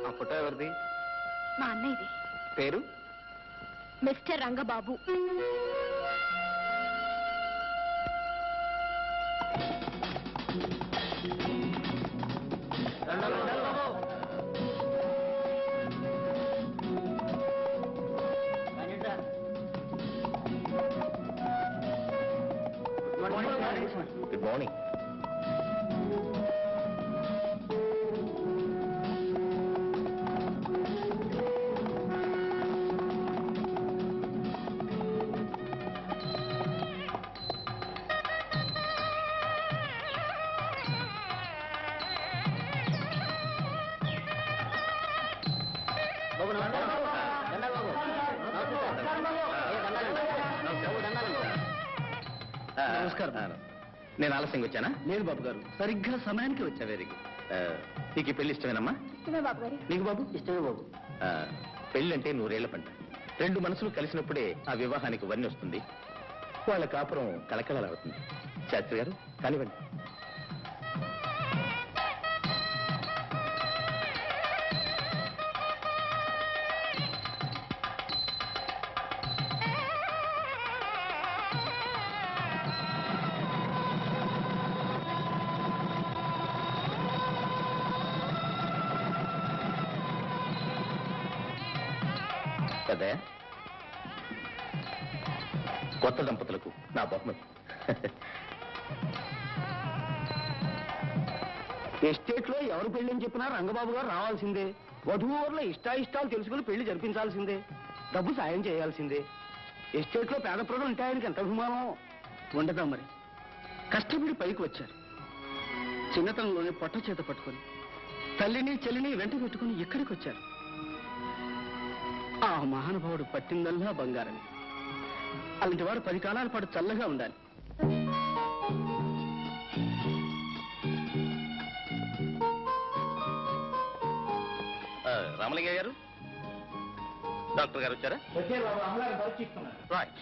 ఆ ఫోటో ఎవరిది? మా అన్నయ్యది. పేరు? మిస్టర్ రంగబాబు. Good morning. నమస్కారం. నేను ఆలస్యంగా వచ్చానా? లేదు బాబు గారు, సరిగ్గా సమయానికి వచ్చా. Very good. నీకు ఈ పెళ్లి ఇష్టమేనమ్మా? ఇష్టమే బాబు గారు. నీకు బాబు? ఇష్టమే బాబు. పెళ్లి అంటే 100 ఏళ్ల పంట. 2 మనసులు కలిసినప్పుడే ఆ వివాహానికి వన్నె వస్తుంది, వాళ్ళ కాపురం కళకళలాడుతుంది. శాస్త్రి గారు కానివ్వండి. పెద్దయ్య, కొత్త దంపతులకు నా బహుమతి. ఎస్టేట్ లో ఎవరు పెళ్లి చెప్పినా రంగబాబు గారు రావాల్సిందే. వధువుల ఇష్టాయిష్టాలు తెలుసుకుని పెళ్లి జరిపించాల్సిందే. డబ్బు సాయం చేయాల్సిందే. ఎస్టేట్ లో పేద ప్రజలు ఉంటే ఆయనకి ఎంత అభిమానం ఉండదా మరి. కష్టపడి పైకి వచ్చారు. చిన్నతనంలోనే పొట్ట చేత పట్టుకొని తల్లిని చెల్లిని వెంట పెట్టుకుని ఇక్కడికి వచ్చారు. ఆ మహానుభావుడు పట్టిందల్లా బంగారమే. అలాంటి వాడు 10 కాలాల పాటు చల్లగా ఉండాలి. రామలింగయ్య గారు, డాక్టర్ గారు వచ్చారా? రైట్.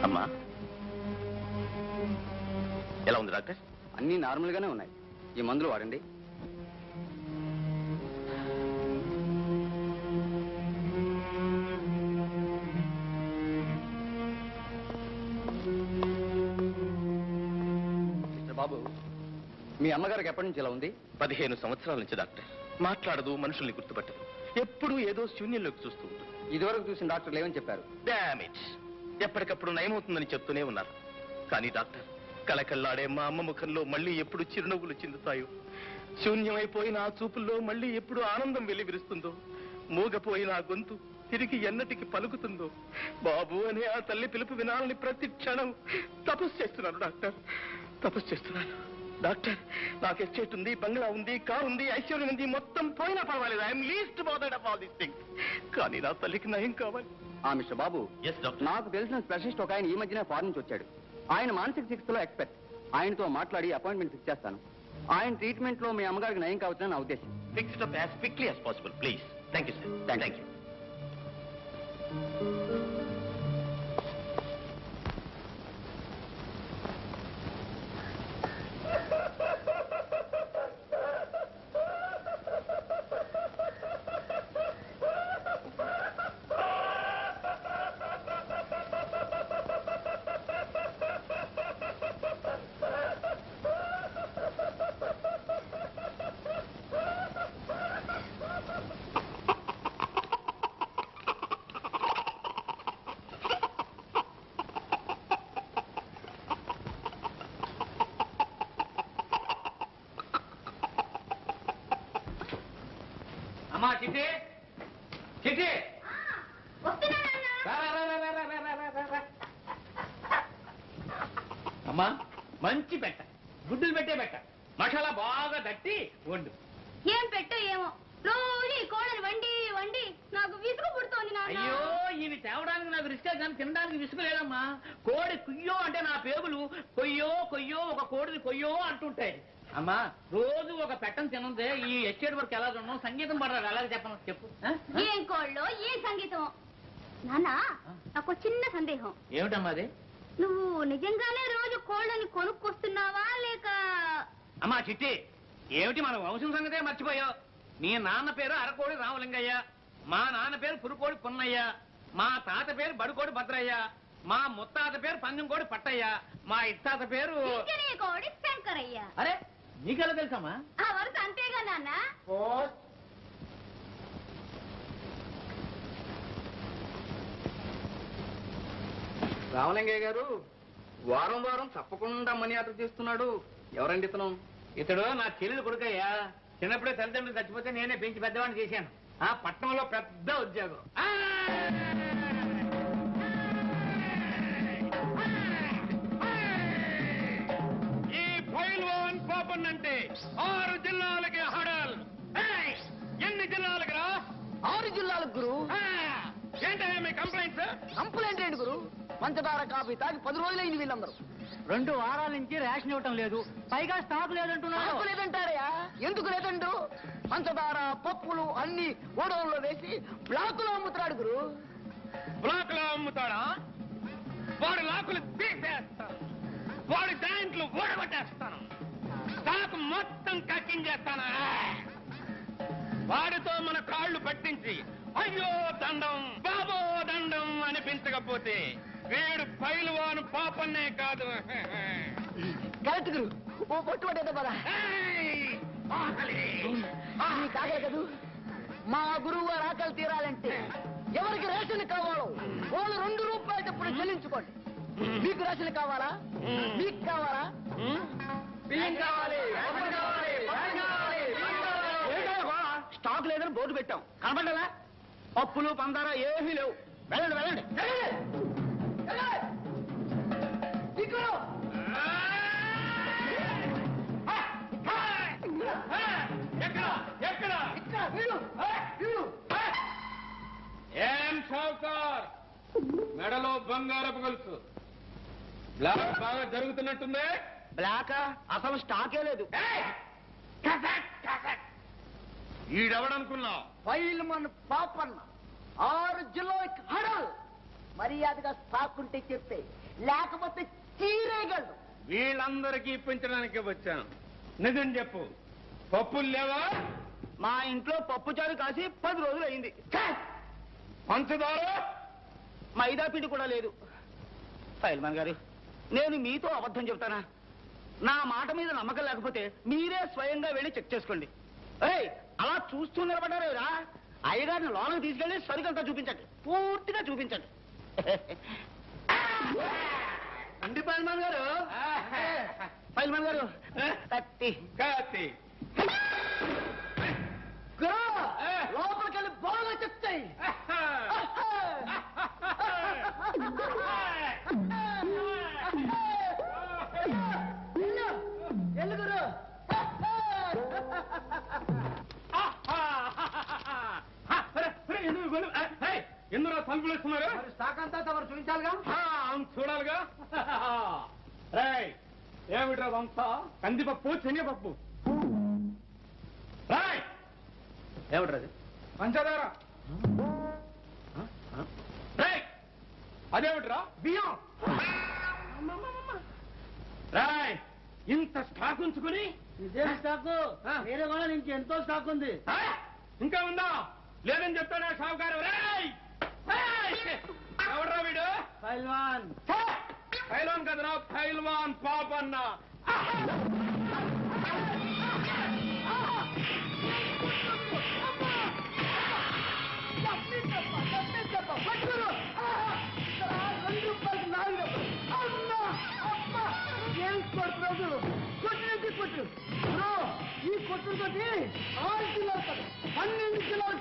అమ్మా, ఎలా ఉంది డాక్టర్? అన్నీ నార్మల్ గానే ఉన్నాయి. ఈ మందులు వాడండి. బాబు, మీ అమ్మగారికి ఎప్పటి నుంచి ఇలా ఉంది? 15 సంవత్సరాల నుంచి డాక్టర్. మాట్లాడదు, మనుషుల్ని గుర్తుపట్టదు, ఎప్పుడూ ఏదో శూన్యంలోకి చూస్తూ ఉంటుంది. ఇదివరకు చూసిన డాక్టర్లు ఏమని చెప్పారు? డామేజ్. ఎప్పటికప్పుడు నయమవుతుందని చెప్తూనే ఉన్నారు. కానీ డాక్టర్, కళకళ్ళాడే మా అమ్మ ముఖంలో మళ్ళీ ఎప్పుడు చిరునవ్వులు చిందుతాయో, శూన్యమైపోయిన ఆ చూపుల్లో మళ్ళీ ఎప్పుడు ఆనందం వెల్లివిరుస్తుందో, మూగపోయిన ఆ గొంతు తిరిగి ఎన్నటికి పలుకుతుందో, బాబు అనే ఆ తల్లి పిలుపు వినాలని ప్రతి క్షణం తపస్సు చేస్తున్నాను డాక్టర్, తపస్సు చేస్తున్నాను. డాక్టర్, నాకు ఎస్టేట్ ఉంది, బంగ్లా ఉంది, కారు ఉంది, ఐశ్వర్యం ఉంది, మొత్తం పోయినా పర్వాలేదు. I'm least bothered of all these things. కానీ నా తల్లికి నయం కావాలి. మిస్టర్ బాబు, నాకు తెలిసిన స్పెషలిస్ట్ ఒక ఆయన ఈ మధ్యనే ఫారెన్ నుంచి వచ్చాడు. ఆయన మానసిక చికిత్సలో ఎక్స్పర్ట్. ఆయనతో మాట్లాడి అపాయింట్మెంట్ ఫిక్స్ చేస్తాను. ఆయన ట్రీట్మెంట్ లో మీ అమ్మగారికి నయం కావచ్చని నా ఉద్దేశం. Fix it up as quickly as possible please. Thank you sir. Thank you. అమ్మా చిట్టి, చిట్టి, అమ్మా మంచి పెట్ట, గుడ్డులు పెట్టే పెట్ట, మసాలా బాగా తట్టి వండు. ఏం పెట్టో ఏమో, రోజు ఈ కోడలు వండి వండి నాకు విసుగు పుడుతోంది నాన్న. అయ్యో ఇవి తేవడానికి నాకు రిస్కే కానీ తినడానికి విసుగు లేదమ్మా. కోడి కుయ్యో అంటే నా పేగులు కొయ్యో కొయ్యో ఒక కోడిని కొయ్యో అంటుంటాయి. అమ్మా రోజు ఒక పెట్టను తినందే ఈ ఎస్టేట్ వర్క్ ఎలా ఉన్నాం సంగీతం పడరాదు అలాగే చెప్పను చెప్పు. ఏం కోళ్ళో ఏం సంగీతం నాన్న. నాకు చిన్న సందేహం. ఏమిటమ్మా అది? నువ్వు నిజంగానే రోజు కోళ్ళని కొనుక్కొస్తున్నావా లేక? అమ్మా చిట్టి ఏమిటి మన వంశం సంగతే మర్చిపోయావు. మీ నాన్న పేరు అరకోడి రామలింగయ్య, మా నాన్న పేరు పురుకోడి పున్నయ్య, మా తాత పేరు బడుకోడి భద్రయ్య, మా ముత్తాత పేరు పందెంకోడి పట్టయ్య, మా ఇత్తాత పేరు కోడి శంకరయ్య. అరే నీకెలా తెలుసమ్మా? ఆ వరుస అంతేగా నాన్న. రామలింగయ్య గారు వారం వారం తప్పకుండా మనీ ఆర్డర్ చేస్తున్నాడు. ఎవరండి ఇతను? ఇతడు నా చెల్లెలు కొడుకయ్యా. చిన్నప్పుడే తల్లిదండ్రులు చచ్చిపోతే నేనే పెంచి పెద్దవాడిని చేశాను. ఆ పట్టణంలో పెద్ద ఉద్యోగం. ఈ పైల్వాన్ పాపన్ అంటే 6 జిల్లాలకి హడల్. ఎన్ని జిల్లాలకి రా? 6 జిల్లాలకు గురు. ఏంటయ్యా మీ కంప్లైంట్స్? కంప్లైంట్ ఏంటి గురు? పంచదార కాఫీ తాగి 10 రోజులైంది వీళ్ళందరూ. 2 వారాల నుంచి రేషన్ ఇవ్వటం లేదు, పైగా స్టాక్ లేదంటున్నారు. నాకు లేదంటారయా? ఎందుకు లేదండు? పంచదార పప్పులు అన్ని గోడౌన్లో వేసి బ్లాకులో అమ్ముతున్నాడు గురు. బ్లాక్ లో అమ్ముతాడా? వాడి లాకులు తీసేస్తాను, వాడి జాయింట్లు ఊడగొట్టేస్తాను, స్టాక్ మొత్తం కక్కించేస్తాను. వాడితో మన కాళ్ళు పట్టించి అయ్యో దండం బాబో దండం అనిపించకపోతే వీడు పైల్వాన్ పాపన్నే కాదు. కరెక్ట్ గురు. ఓ పొట్టు పట్టేద్దా పదా. కాగల కదూ. మా గురువు గారు ఆకలి తీరాలంటే ఎవరికి రేషన్ కావాలో వాళ్ళు 2 రూపాయలు ఎప్పుడు చెల్లించుకోండి. మీకు రేషన్ కావాలా? మీకు కావాలా? స్టాక్ లేదని బోర్డు పెట్టాం, కనపడ్డా? పప్పులు పందార ఏమీ లేవు. వెళ్ళండి వెళ్ళండి. ఏం షౌకార్, మెడలో బంగారపు గొలుసు, బ్లాక్ బాగా జరుగుతున్నట్టుంది. బ్లాక్ అసలు స్టాకే లేదు. ఈడెవడనుకున్నావు? పైల్మన్ పాపన్న 6 జిల్లాలకు హడాల్. మర్యాదగా స్టాక్ ఉంటే చెప్పే, లేకపోతే చీరేయగలడు. వీళ్ళందరికీ ఇప్పించడానికి వచ్చాను. నిజం చెప్పు, పప్పులు లేవా? మా ఇంట్లో పప్పు చారు కాసి 10 రోజులు అయింది. పంచదార మైదా పిండి కూడా లేదు. పైల్మాన్ గారు, నేను మీతో అబద్ధం చెప్తానా? నా మాట మీద నమ్మకం లేకపోతే మీరే స్వయంగా వెళ్ళి చెక్ చేసుకోండి. ఏయ్, అలా చూస్తూ నిలబడ్డారేరా? అయ్యగారిని లోనకి తీసుకెళ్ళి సరికంతా చూపించండి, పూర్తిగా చూపించండి. అండి పైల్మాన్ గారు. పైల్మాన్ గారు కత్తి కాతి లోపలికి వెళ్ళి బాగా చెప్తాయి. ఎల్లుగురు ఎందులో తలుపులు ఇస్తున్నారు? స్టాక్ అంతా తమరు చూపించాలిగా. చూడాలిగా. రాయ్, ఏమిట్రా వంశా? కందిపప్పు శనగపప్పు. రాయ్, ఏమిట్రది? పంచదార. రాయ్, అదేమిట్రా? బియ్యం. రాయ్, ఇంత స్టాక్ ఉంచుకుని ఇదేం స్టాకు? వేరే వాళ్ళ నుంచి ఎంతో స్టాక్ ఉంది. ఇంకా ఉందా? లేదని చెప్తాడా షావుకారు? రాయ్, ఎవడ్రా వీడు? పైల్వాన్. పైల్వాన్ కదరా, పైల్వాన్ పాపన్న. ఈ కొట్టుతో 6 జిల్లాలు కాదు 12 జిల్లాలు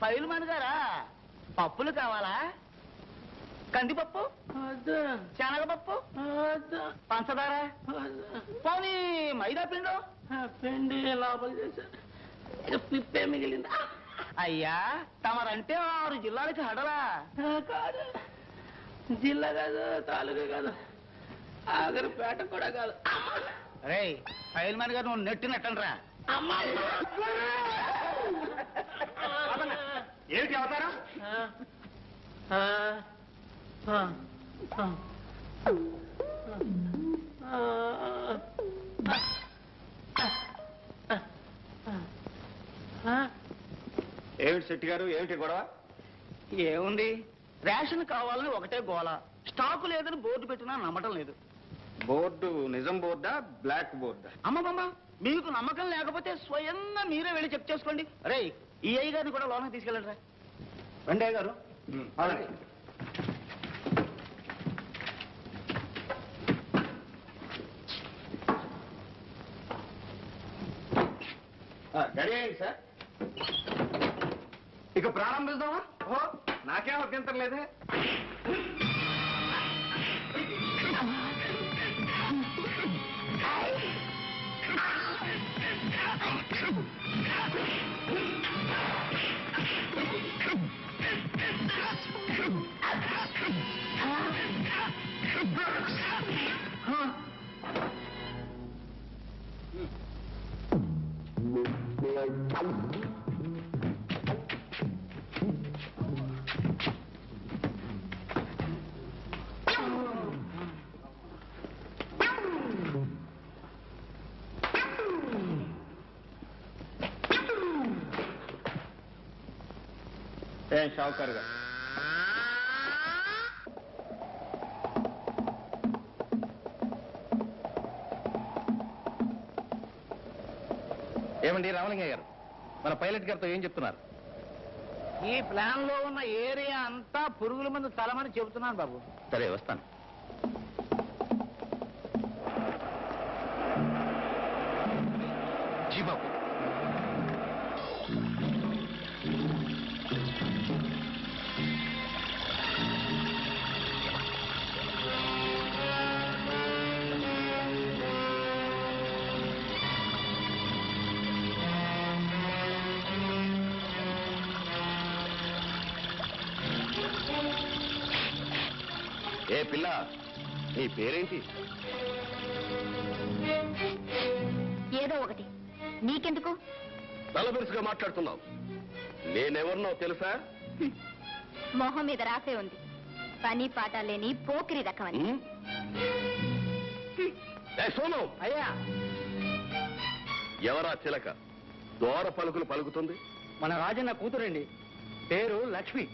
ఫైల్మాన్ గారా పప్పులు కావాలా? కందిపప్పు, శనగపప్పు, పంచదార, పోనీ మైదా పిండు. పిండి లోపల చేశారు, ఇక పిప్పే మిగిలింది. అయ్యా తమరంటే 6 జిల్లాలకి హడలా? కాదు, జిల్లా కాదు, తాలూకా కాదు, ఆఖరి పేట కూడా కాదు. రే ఫైల్మాన్ గారు నువ్వు నెట్టినట్టనరా. ఏమిటి అవతారం? ఏమిటి శెట్టి గారు, ఏమిటి గొడవ? ఏముంది, రేషన్ కావాలని ఒకటే గోల, స్టాకు లేదని బోర్డు పెట్టినా నమ్మటం లేదు. బోర్డు నిజం బోర్డా, బ్లాక్ బోర్డా? అమ్మమ్మ, మీకు నమ్మకం లేకపోతే స్వయంగా మీరే వెళ్ళి చెక్ చేసుకోండి. రే ఈ అయ్య గారిని కూడా లోనకి తీసుకెళ్ళండి రా. రండి అయ్య గారు. రెడీ అయ్యింది సార్, ఇక ప్రారంభిద్దామా? ఓహో, నాకేం అభ్యంతరం లేదే. ఏం షావుకారు గారు, ఏమండి రామలింగయ్య గారు, మన పైలట్ గారితో ఏం చెప్తున్నారు? ఈ ప్లాన్ లో ఉన్న ఏరియా అంతా పురుగుల మందు తలమని చెబుతున్నాను బాబు. సరే వస్తాను. జీ బాబు. ఏ పిల్ల, నీ పేరేంటి? ఏదో ఒకటి, నీకెందుకు? తలబిరుసుగా మాట్లాడుతున్నావు. నేనెవరినో తెలుసా? మొహం మీద రాసే ఉంది, పని పాట లేని పోకిరి రకమని. సోను, అయ్యా ఎవరా చిలక దోర పలుకులు పలుకుతుంది? మన రాజన్న కూతురండి, పేరు లక్ష్మి.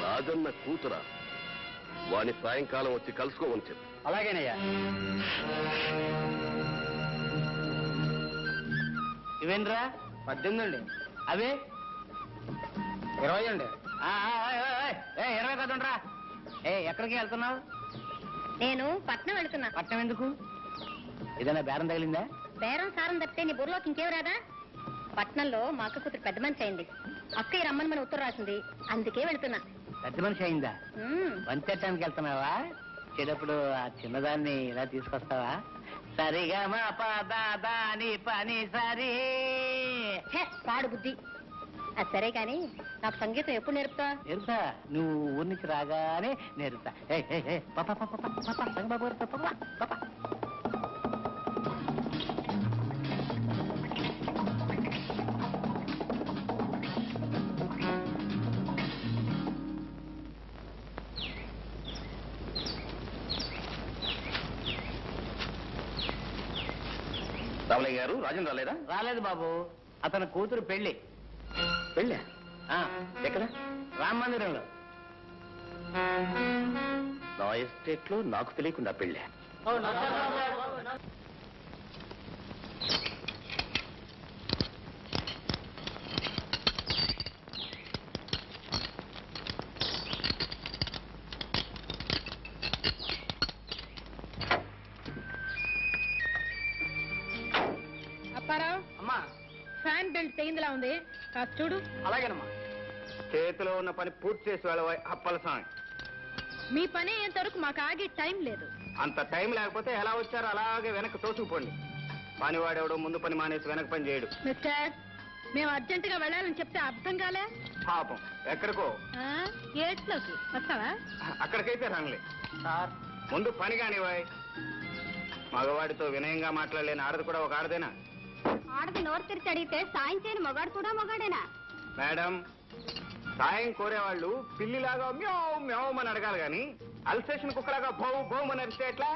రాజన్న కూతురా? వాణ్ణి సాయంకాలం వచ్చి కలుసుకోమని చెప్పు. అలాగేనయ్యా. ఇవేంద్రా? 18 అండి. అవే 20 అండి. 20 కదండ్రా. ఎక్కడికి వెళ్తున్నావు? నేను పట్నం వెళుతున్నా. పట్నం ఎందుకు? ఏదైనా బేరం తగిలిందా? బేరం సారం తప్పితే నీ బుర్రలోకి ఇంకేం రాదా? పట్నంలో మా అక్క కూతురు పెద్ద మనిషి అయింది. అక్కయ్య రమ్మని మన ఉత్తరం రాసింది, అందుకే వెళుతున్నా. పెద్ద మనిషి అయిందా? వంచటానికి వెళ్తున్నావా? వచ్చేటప్పుడు ఆ చిన్నదాన్ని ఇలా తీసుకొస్తావా? సరిగా మా దాని పని సరి. పాడు బుద్ధి. అది సరే కాని నాకు సంగీతం ఎప్పుడు నేర్పుతా? నేర్పుతా, నువ్వు ఊరి నుంచి రాగానే నేర్పుతా. రామలయ్య గారు, రాజన్ రాలేదా? రాలేదు బాబు, అతని కూతురు పెళ్లి. పెళ్ళా? ఎక్కడ? రామ మందిరంలో. నా ఎస్టేట్ లో నాకు తెలియకుండా పెళ్ళా? అప్పారావు, అమ్మా ఫ్యాన్ బెల్ట్ తెగిందిలా ఉంది, కాస్త చూడు. అలాగేనమ్మా. చేతిలో ఉన్న పని పూర్తి చేసి వెళ్ళబోయ్ అప్పల స్వామి. మీ పని అయ్యేంతవరకు మాకు ఆగే టైం లేదు. అంత టైం లేకపోతే ఎలా వచ్చారో అలాగే వెనక్కి తోసుకుపోండి. పనివాడెవడో ముందు పని మానేసి వెనక పని చేయడు. మిస్టర్, మేము అర్జెంటుగా వెళ్ళాలని చెప్తే అర్థం కాలే. పాపం ఎక్కడికో ఏట్లోకి వస్తావా? అక్కడికైతే రంగులే సార్. ముందు పని కానివాయ్. మగవాడితో వినయంగా మాట్లాడలేని ఆడది కూడా ఒక ఆడదేనా? ఆడది నోరు తెరిచి అడిగితే సాయం చేయని మగాడు కూడా మగాడేనా? మేడం, సాయం కోరేవాళ్ళు పిల్లిలాగా మ్యావ్ మ్యావ్ అని అడగాలి గాని అల్సేషన్ కుక్కలాగా భౌ భౌమని అరిస్తే ఎట్లా?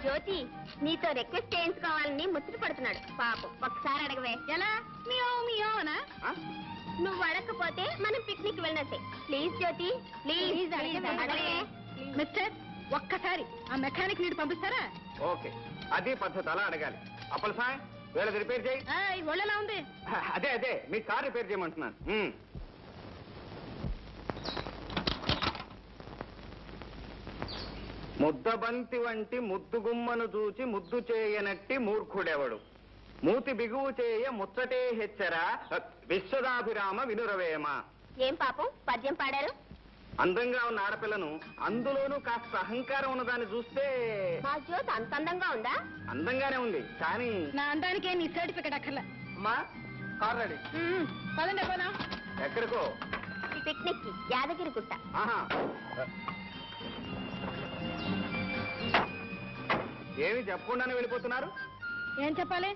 జ్యోతి నీతో రిక్వెస్ట్ చేయించుకోవాలని ముచ్చట పడుతున్నాడు పాపం. ఒక్కసారి అడగవే. ఎలా? మియో మియోనా? నువ్వు అడగకపోతే మనం పిక్నిక్ వెళ్ళినట్టే. ప్లీజ్ జ్యోతి, ప్లీజ్ అడగవే. మిస్టర్, ఒక్కసారి ఆ మెకానిక్ నీడు పంపిస్తారా? ఓకే, అది పద్ధతి, అలా అడగాలి. అప్పల సాయం వీళ్ళది రిపేర్ చేయి. ఒళ్ళెలా ఉంది? అదే అదే మీ కార్ రిపేర్ చేయమంటున్నాను. ముద్దబంతి వంటి ముద్దుగుమ్మను చూచి ముద్దు చేయనట్టి మూర్ఖుడెవడు, మూతి బిగువు చేయ ముచ్చటే హెచ్చరా విశ్వదాభిరామ వినురవేమ. ఏం పాపం పద్యం పాడారు? అందంగా ఉన్న ఆడపిల్లను, అందులోనూ కాస్త అహంకారం ఉన్నదాన్ని చూస్తే. మా జ్యోతి అంత అందంగా ఉందా? అందంగానే ఉంది కానీ నా అందానికే నీ సర్టిఫికెట్ అక్కర్లా. అమ్మా, కార్ రెడీ. పదండి పోనా. ఎక్కడికో? పిక్నిక్ కి, యాదగిరి గుట్ట. ఆహా, ఏమి చెప్పకుండానే వెళ్ళిపోతున్నారు? ఏం చెప్పాలి?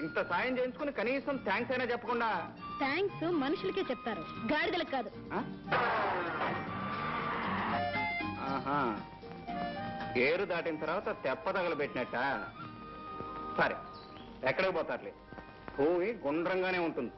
ఇంత సాయం చేయించుకుని కనీసం థ్యాంక్స్ అయినా చెప్పకుండా. థ్యాంక్స్ మనుషులకే చెప్తారు, గాడిదలకు కాదు. ఆహా, ఏరు దాటిన తర్వాత తెప్ప తగలబెట్టినట్ట. సరే, ఎక్కడికి పోతారులే, భూమి గుండ్రంగానే ఉంటుంది.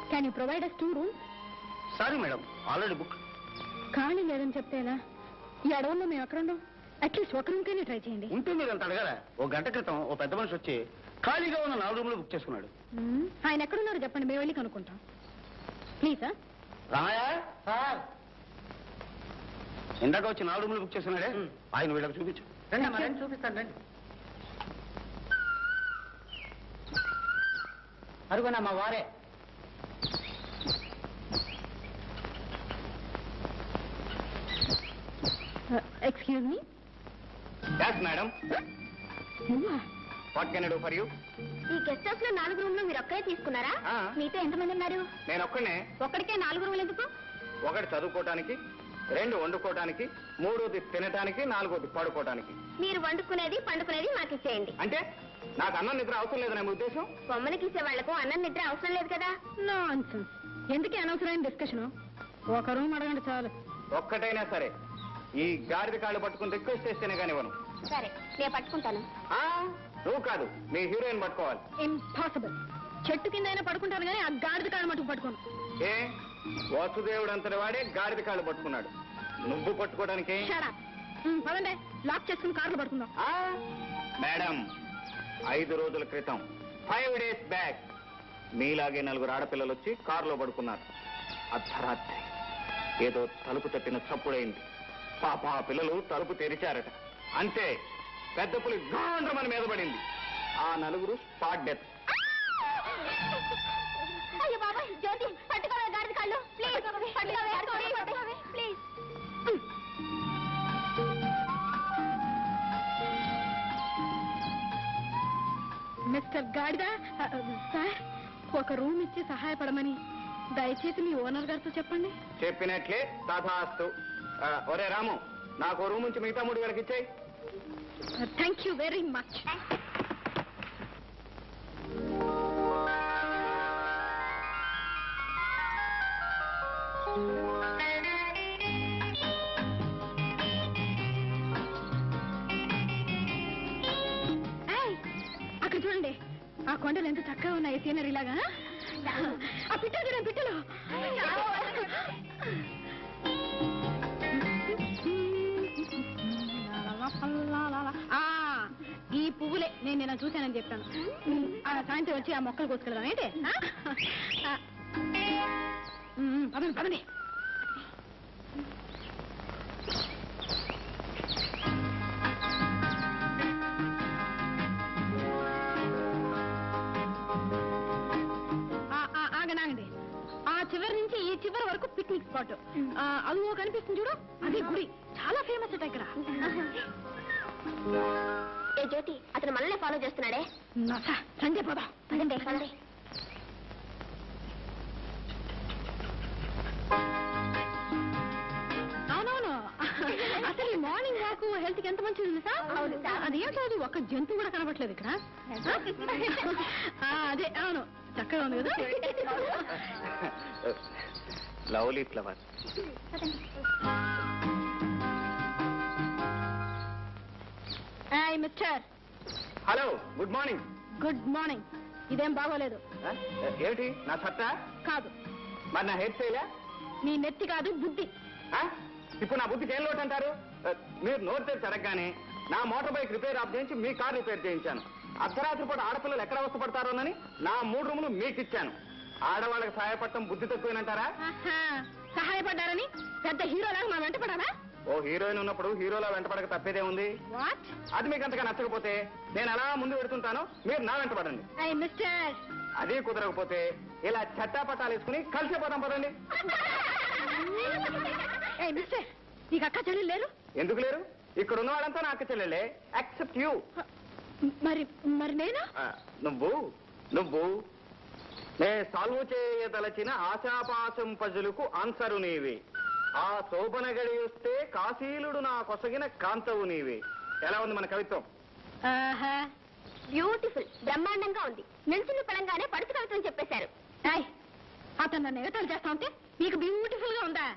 Can you provide us 2 rooms? Sorry madam, already book. ఖాళీ లేదని చెప్తేనా? ఈ అడవుల్లో మేము ఎక్కడ ఉన్నాం? అట్లీస్ట్ ఒక రూమ్ కైనా ట్రై చేయండి. ఉంటుంది మీరు అంత అడగారా? ఓ గంట క్రితం ఓ పెద్ద మనిషి వచ్చి ఖాళీగా ఉన్న 4 రూములు బుక్ చేసుకున్నాడు. ఆయన ఎక్కడున్నారో చెప్పండి, మేము వెళ్ళి కనుక్కుంటాం. ప్లీజ్. రామయ్య సార్, ఇందాక వచ్చి 4 రూములు బుక్ చేసుకున్నాడే, ఆయన వీళ్ళకి చూపించు. చూపిస్తాను రండి. అరుగోనా మా వారే. Excuse me. yes madam, what can I do for you? ఈ గెస్ట్ హౌస్ లో 4 రూమ్లు మీరు ఒక్కరే తీసుకున్నారా? మీతో ఎంతమంది ఉన్నారు? నేను ఒక్కనే. ఒక్కడికే 4 రూములు ఎందుకు? 1 చదువుకోవటానికి, 2 వండుకోవటానికి, 3 తినటానికి, 4 పడుకోవటానికి. మీరు వండుకునేది పండుకునేది మాకు ఇచ్చేయండి. అంటే నాకు అన్నం నిద్ర అవసరం లేదని మీ ఉద్దేశం? బొమ్మలకి ఇచ్చే వాళ్లకు అన్నం నిద్ర అవసరం లేదు కదా. నాన్సెన్స్. ఎందుకే అనవసరమైన డిస్కషన్? 1 రూమ్ అడగండి చాలు. ఒక్కటైనా సరే, ఈ గాడిద కాళ్ళు పట్టుకుని రిక్వెస్ట్ చేస్తేనే కానివ్వను. సరే, నేను పట్టుకుంటాను. నువ్వు కాదు, మీ హీరోయిన్ పట్టుకోవాలి. ఇంపాసిబుల్. చెట్టు కింద అయినా పడుకుంటాను కానీ ఆ గాడిద కాళ్ళు మటుకు పట్టుకోను. ఏ వాసుదేవుడు అంతటి వాడే గాడిద కాళ్ళు పట్టుకున్నాడు, నువ్వు పట్టుకోవడానికి? పదండి, లాక్ చేసుకుని కార్లు పడుకుందాం. మేడం, 5 రోజుల క్రితం 5 days బ్యాక్ మీలాగే 4 ఆడపిల్లలు వచ్చి కారులో పడుకున్నారు. అర్ధరాత్రి ఏదో తలుపు తట్టిన చప్పుడైంది. పాప ఆ పిల్లలు తలుపు తెరిచారట. అంతే, పెద్ద పులి గాండ్రమని మీద పడింది. ఆ 4 స్పాట్ డెత్. అయ్యో బాబా, జ్యోతి పట్టుకోవే గాడిద కాళ్ళు ప్లీజ్. ప్లీజ్. మిస్టర్ గాడిద సార్, 1 రూమ్ ఇచ్చి సహాయపడమని దయచేసి మీ ఓనర్ గారితో చెప్పండి. చెప్పినట్లే తథాస్తు. ఒరే రాము, నాకు రూమ్ నుంచి మిగతా 3 వేలకి ఇచ్చేయి. Thank you very much. అక్కడ చూడండి, ఆ కొండలు ఎంత చక్కగా ఉన్నాయి సీనరీ లాగా. ఆ పిట్టలు చూడండి, పిట్టలు. నేను నిన్న చూశానని చెప్పాను. సాయంత్రం వచ్చి ఆ మొక్కలు కోసుకెళ్దాం ఏంటి? పదండి పదండి. ఆగండి. ఆ చివరి నుంచి ఈ చివరి వరకు పిక్నిక్ స్పాట్. అది కనిపిస్తుంది చూడు, అదే గుడి. చాలా ఫేమస్ అట ఇక్కడ. ఏ జ్యోతి, అతను మనల్ని ఫాలో చేస్తున్నాడే. సంజయ్ పోదాం. పదండి పదండి. అవునవును, అసలు ఈ మార్నింగ్ వాక్ హెల్త్ కి ఎంత మంచిది సార్. అదేంటో అది ఒక జంతువు కూడా కనబట్లేదు ఇక్కడ. అదే అవును, చక్కగా ఉంది కదా. Lovely flower. Mister. Hello, good morning. Good morning. ఇదేం బాగోలేదు. ఏమిటి నా సత్తా? కాదు. మరి నా హెయిర్ స్టైలా? నీ నెత్తి కాదు, బుద్ధి. ఇప్పుడు నా బుద్ధికి ఏం లోటు అంటారు? మీరు నోరు తెరిచి అడగగానే నా మోటార్ బైక్ రిపేర్ ఆఫ్ చేయించి మీ కార్ రిపేర్ చేయించాను. అర్ధరాత్రి పూట ఆడపిల్లలు ఎక్కడ అవస్థపడతారోనని నా 3 రూములు మీకు ఇచ్చాను. ఆడవాళ్ళకి సహాయపడటం బుద్ధి తక్కువేనంటారా? సహాయపడ్డారని పెద్ద హీరోలాగా మా వెంట పడారా? ఓ హీరోయిన్ ఉన్నప్పుడు హీరోలా వెంటపడక తప్పేదే ఉంది. అది మీకు అంతగా నచ్చకపోతే నేను అలా ముందు పెడుతుంటాను, మీరు నా వెంట పడండి. మిస్టర్. అదే కుదరకపోతే ఇలా చట్టాపట్టాలు వేసుకుని కలిసిపోతాం పదండి. మిస్టర్, నీకు అక్క చెల్లెలు లేరు? ఎందుకు లేరు? ఇక్కడ ఉన్న వాళ్ళంతా నా అక్క చెల్లెలే, యాక్సెప్ట్ యూ. మరి మరి నేను? నువ్వు నే సాల్వ్ చేయదలచిన ఆశాపాశం పజులకు ఆన్సరు నీవి. ఆ శోభన గడి వస్తే కాశీలుడు నా కొసగిన కాంతవు నీవి. ఎలా ఉంది మన కవిత్వం? బ్యూటిఫుల్, బ్రహ్మాండంగా ఉంది. నిల్చుని పడంగానే పడుచు కవిత్వం చెప్పేశారు. అతను నన్ను ఎగతాలు చేస్తా ఉంటే మీకు బ్యూటిఫుల్ గా ఉందా?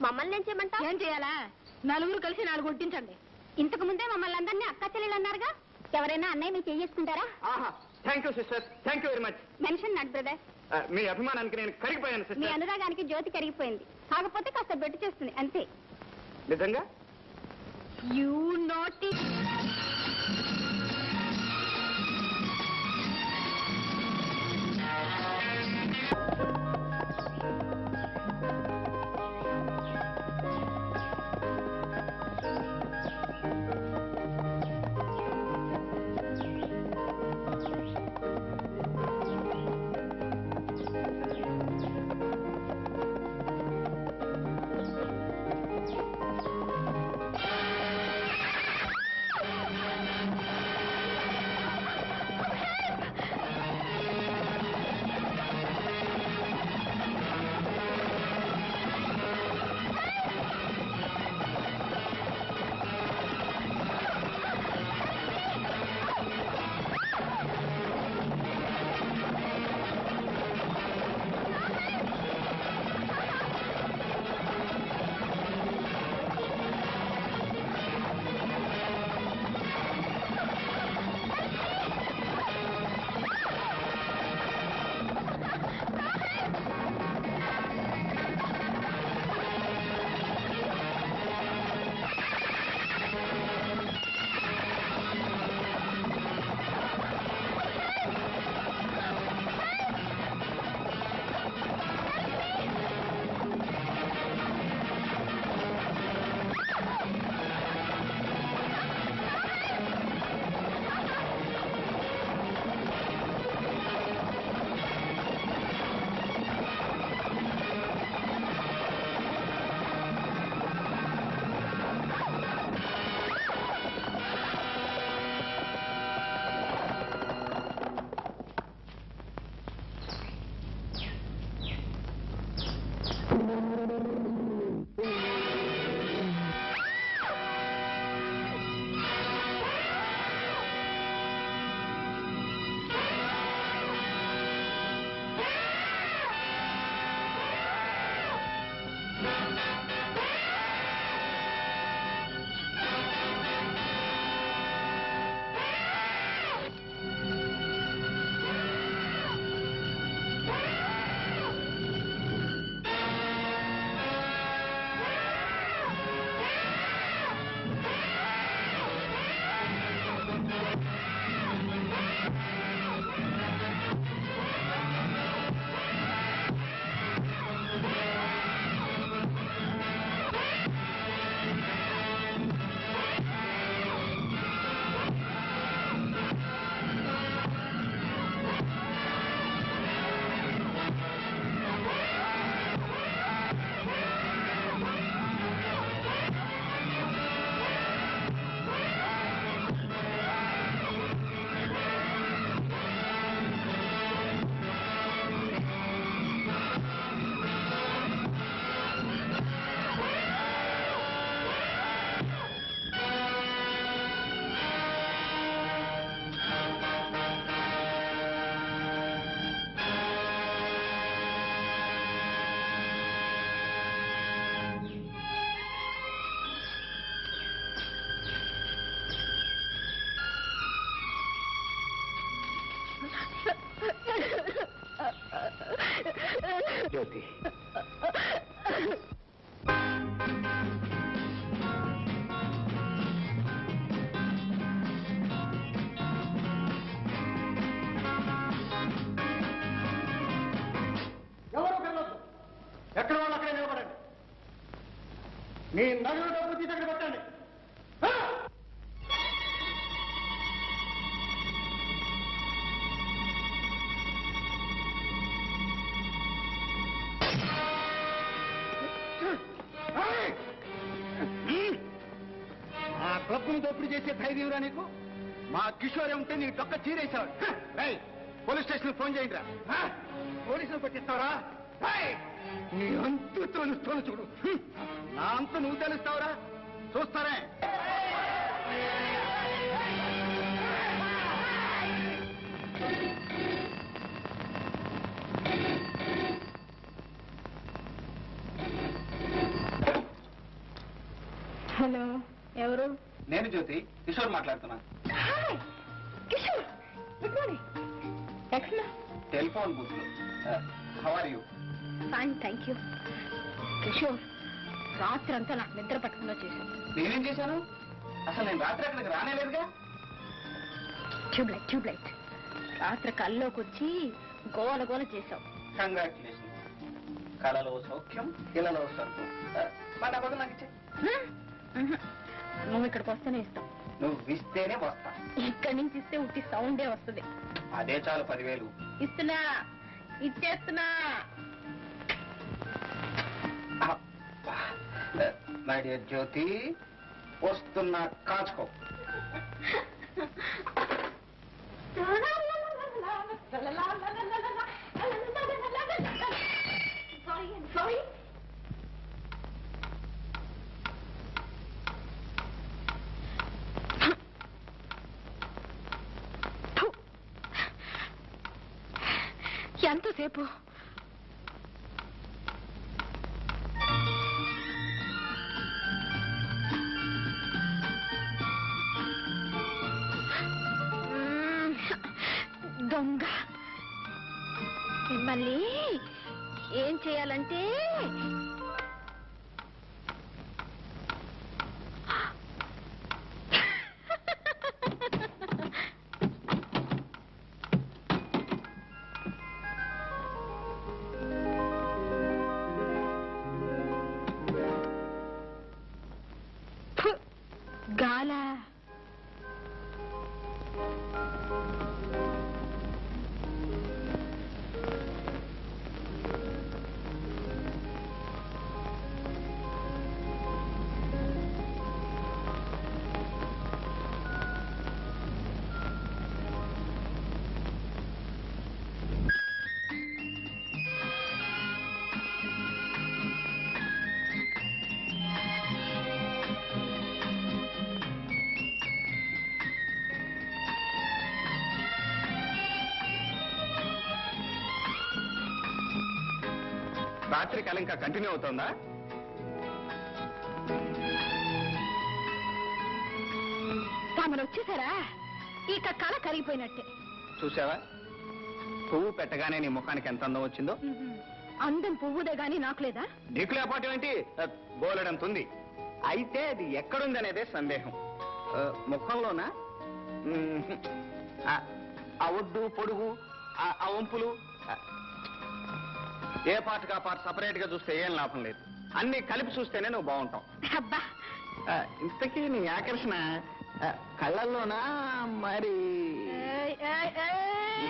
మమ్మల్ని ఏం చేయమంటా? ఏం చేయాలా? నలుగురు కలిసి 4 కొట్టించండి. ఇంతకు ముందే మమ్మల్ని అందరినీ అక్క చెల్లెలు అన్నారుగా. ఎవరైనా అన్నయ్య మీరు చేసుకుంటారా? Thank you sister, thank you very much. Mention not brother. మీ అభిమానానికి నేను కరిగిపోయాను మీ సిస్టర్. అనురాగానికి జ్యోతి కరిగిపోయింది. కాకపోతే కాస్త బెట్టు చేస్తుంది అంతే. నిజంగా? You naughty. జ్యోతి. ఎవరు వెళ్ళొద్దు. ఎక్కడ వాళ్ళు అక్కడే నిలబడండి. మీ నగలు డబ్బు తీసి అక్కడ పెట్టండి. ఆ క్లబ్ను దోపిడీ చేసే ధైర్యంరా నీకు? మా కిషోరే ఉంటే నీ డొక్క చీరేశాడు. పోలీస్ స్టేషన్ ఫోన్ చేయండి రా. పోలీసులు పట్టిస్తావరా? నీ అంతు తెలుస్తాను చూడు. నా అంత నువ్వు తెలుస్తావురా? చూస్తారే. హలో, ఎవరు? నేను జ్యోతి, కిషోర్ మాట్లాడుతున్నా. Kishore, good morning. ఎక్కడ? టెలిఫోన్ బూత్ లో. How are you? Fine, thank you. Kishore, రాత్రి అంతా నాకు నిద్ర పట్టకుండా చేశాను. నేనేం చేశాను? అసలు నేను రాత్రి అక్కడికి రానేలేదుగా. ట్యూబ్లైట్ రాత్రి కల్లోకి వచ్చి గోల గోల చేశావు. కంగ్రాచులేషన్. కళలో సౌఖ్యం, ఇళ్లలో స్వర్గం. మా డబ్బు నాకు ఇచ్చే. నువ్వు ఇక్కడికి వస్తేనే ఇస్తాం. నువ్వు ఇస్తేనే వస్తా. ఇక్కడి నుంచి ఇస్తే ఉట్టి సౌండే వస్తుంది. అదే చాలు 10,000. ఇస్తున్నా, ఇచ్చేస్తున్నా. మై డియర్ జ్యోతి, వస్తున్నా, కాచుకో. సారీ. ఎంతసేపు? దొంగ. మిమ్మల్ని ఏం చేయాలంటే గాల. రాత్రి కళ ఇంకా కంటిన్యూ అవుతుందా? తామను వచ్చేసారా? ఇక కళ కరిగిపోయినట్టే. చూసావా, పువ్వు పెట్టగానే నీ ముఖానికి ఎంత అందం వచ్చిందో. అందం పువ్వుదే గాని నాకు లేదా? నీకు లేకపోవటం ఏంటి? బోలెడంత ఉంది. అయితే అది ఎక్కడుంది అనేదే సందేహం. ముఖంలోనా? ఆ ఒడ్డు, పొడుగు, ఆ వంపులు, ఏ పార్ట్గా పార్ట్ సపరేట్ గా చూస్తే ఏం లాభం లేదు. అన్ని కలిపి చూస్తేనే నువ్వు బాగుంటావు. అబ్బా, ఇంతకీ నీ ఆకర్షణ కళ్ళల్లోనా మరి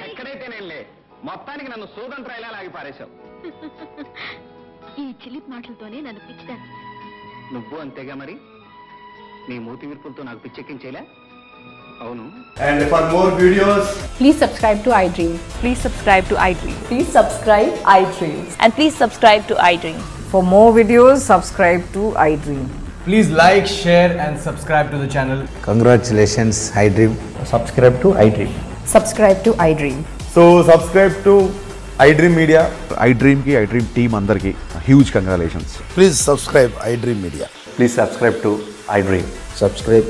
ఎక్కడైతేనేలే, మొత్తానికి నన్ను సూదంట్రాయిలా లాగి పారేశావు. ఈ చిలిపి మాటలతోనే నన్ను పిచ్చిదాన్ని. నువ్వు అంతేగా మరి. నీ మూతి విరుపులతో నాకు పిచ్చెక్కించేలా. అవును. And for more videos, Please subscribe to iDream. Please subscribe to iDream. Please subscribe iDream. And please subscribe to iDream. For more videos, subscribe to iDream. please like, share and subscribe to the channel. Congratulations, iDream. Subscribe to iDream. Subscribe to iDream. So subscribe to iDream Media. iDream team andarki huge congratulations. Please subscribe iDream Media. Please subscribe to iDream. Subscribe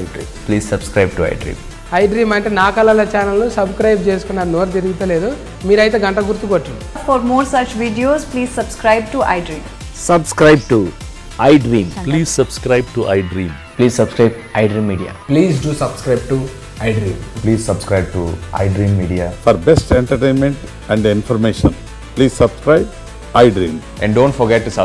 iDream. Please subscribe to iDream. I dream అంటే నా కళల channel subscribe చేసుకున్న నోరు తిరుగుతలేదు. మీరైతే గంట గుర్తు కొట్టండి. For more such videos, please subscribe to iDream. Subscribe to iDream. Please subscribe to iDream. Please subscribe iDream Media. Please do subscribe to iDream. Please subscribe to iDream Media. For best entertainment and information, please subscribe iDream. And don't forget to subscribe